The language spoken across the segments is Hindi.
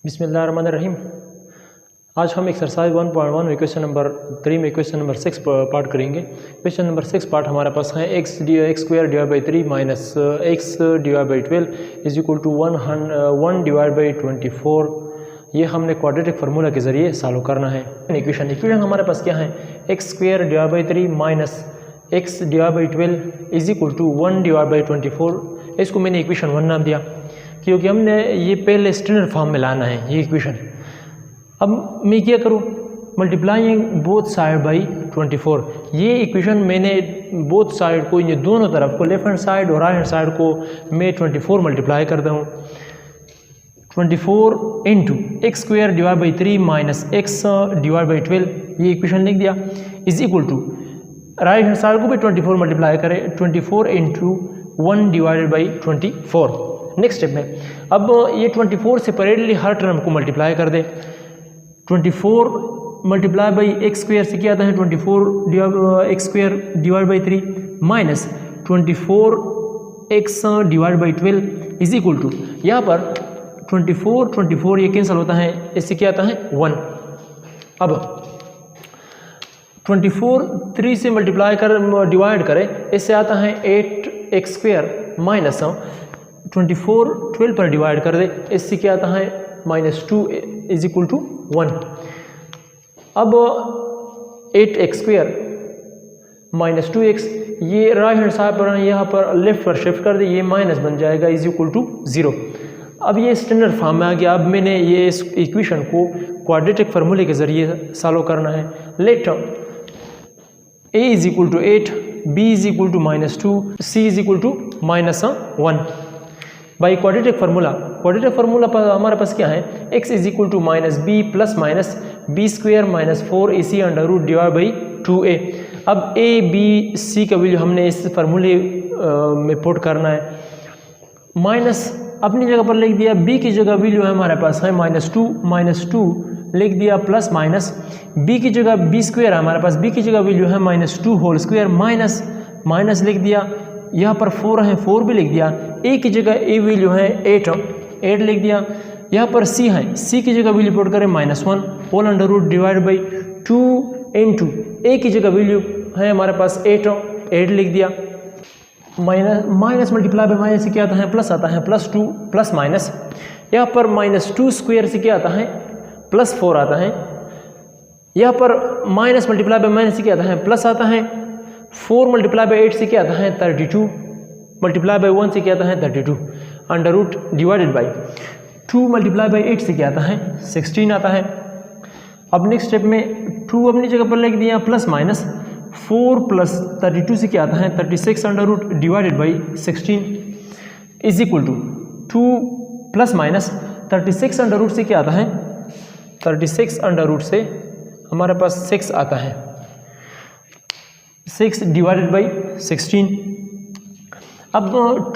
बिस्मिल्लाहिर्रहमानिर्रहीम। आज हम एक्सरसाइज 1.1 इक्वेशन नंबर 3 में इक्वेशन नंबर 6 पार्ट करेंगे। इक्वेशन नंबर 6 पार्ट हमारे पास है x square divide by 3 minus x divide by 12 is equal to 1 divide by 24। ये हमने क्वाड्रेटिक फार्मूला के ज़रिए सॉल्व करना है। इक्वेशन हमारे पास क्या है, x square divide by 3 minus x divide by 12 is equal to 1 divide by 24। इसको मैंने इक्वेशन 1 नाम दिया क्योंकि हमने ये पहले स्टैंडर्ड फॉर्म में लाना है ये इक्वेशन। अब मैं क्या करूँ, मल्टीप्लाइंग बोथ साइड बाई 24। ये इक्वेशन मैंने बोथ साइड को, ये दोनों तरफ को, लेफ्ट हैंड साइड और राइट हैंड साइड को मैं 24 मल्टीप्लाई करता हूँ। 24 into x square divide by 3 minus x divide by 12 ये इक्वेशन लिख दिया is equal to right hand side को भी 24 मल्टीप्लाई करें, 24 into 1 divided by 24। Next step में अब ये 24 सेपरेटली हर टर्म को मल्टीप्लाई कर दे। 24 मल्टीप्लाई बाई एक्स स्क्वायर से क्या आता है, 24 x square divide by 3 minus 24 x divide by 12 is equal to, यहाँ पर 24 ये कैंसिल होता है, इससे क्या आता है 1। अब 24 3 से मल्टीप्लाई कर डिवाइड करें, इससे आता है 8 एक्स स्क्वायर माइनस 24 12 पर डिवाइड कर दे, इससे क्या आता है -2 इज इक्वल टू 1। अब 8 एक्स स्क्वायर माइनस 2x ये राइट हैंड साइड पर यहाँ पर लेफ्ट पर शिफ्ट कर दे, ये माइनस बन जाएगा इज इक्वल टू 0। अब ये स्टैंडर्ड फॉर्म में आ गया। अब मैंने ये इस इक्वेशन को क्वाड्रेटिक फार्मूले के ज़रिए सॉल्व करना है। Let a is equal to 8, b is equal to -2, c is equal to -1 by quadratic formula. Quadratic formula पर हमारे पास क्या है, x is equal to -b plus minus b square minus 4ac under root divide by 2a। अब a b c का वैल्यू हमने इस फार्मूले में पुट करना है। माइनस अपनी जगह पर लिख दिया, b की जगह वैल्यू है हमारे पास है -2 लिख दिया, प्लस माइनस b की जगह b स्क्वायर है हमारे पास, b की जगह वैल्यू है -2 होल स्क्वायर माइनस लिख दिया, यहाँ पर 4 है 4 भी लिख दिया, a की जगह a वैल्यू है 8 लिख दिया, यहाँ पर c है, c की जगह वैल्यू पुट करें -1 whole under root divide by 2 into a की जगह वैल्यू है हमारे पास 8 लिख दिया, माइनस मल्टीप्लाई बाई माइनस से क्या आता है, प्लस आता है, +2 प्लस माइनस, यहाँ पर -2 स्क्वायर से क्या आता है, +4 आता है, यहाँ पर माइनस मल्टीप्लाई बाई माइनस से क्या आता है, प्लस आता है, 4 मल्टीप्लाई बाई 8 से क्या आता है 32, मल्टीप्लाई बाई 1 से क्या आता है 32 under root divided by 2 multiply by 8 से क्या आता है 16 आता है। अब नेक्स्ट स्टेप में 2 अपनी जगह पर लिख दिया, प्लस माइनस 4 प्लस 32 से क्या आता है 36 under root divided by 16 is equal to 2 plus minus 36 under root से क्या आता है, 36 अंडर रूट से हमारे पास 6 आता है, 6 डिवाइडेड बाई 16। अब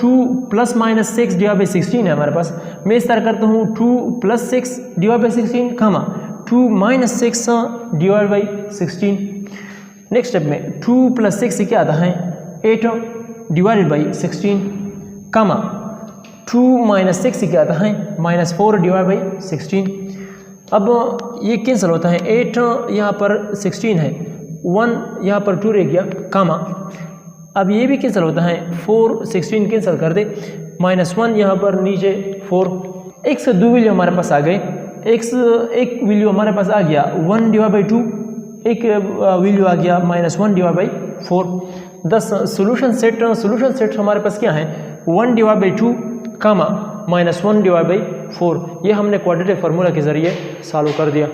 2 प्लस माइनस 6 डिवाइड बाई 16 है हमारे पास, मैं इस तरह करता हूँ 2 प्लस 6 डिवाइड बाई 16 कमा 2 minus 6 divide by 16। Next step में 2 प्लस 6 से क्या आता है 8 डिवाइडेड बाई 16 कमा 2 माइनस 6 से क्या आता है -4 डिवाइड बाई 16। अब ये कैंसिल होता है, 8 यहाँ पर 16 है, 1 यहाँ पर 2 रह गया कामा, अब ये भी कैंसिल होता है, 4 16 कैंसिल कर दे, -1 यहाँ पर नीचे 4, x दो वैल्यू हमारे पास आ गए, x एक वैल्यू हमारे पास आ गया 1 डिवाइड बाई 2, एक वैल्यू आ गया -1 डिवाइड बाई 4। दस सोल्यूशन सेट हमारे पास क्या है 1 divide by 2 comma -1 divide by 4। ये हमने क्वाड्रेटिक फार्मूला के ज़रिए सॉल्व कर दिया।